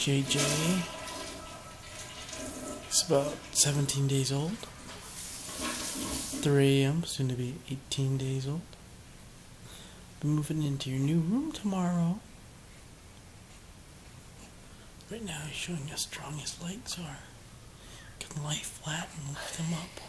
JJ. He's about 17 days old. 3 a.m., soon to be 18 days old. Be moving into your new room tomorrow. Right now he's showing how strong his legs are. Can lie flat and lift them up.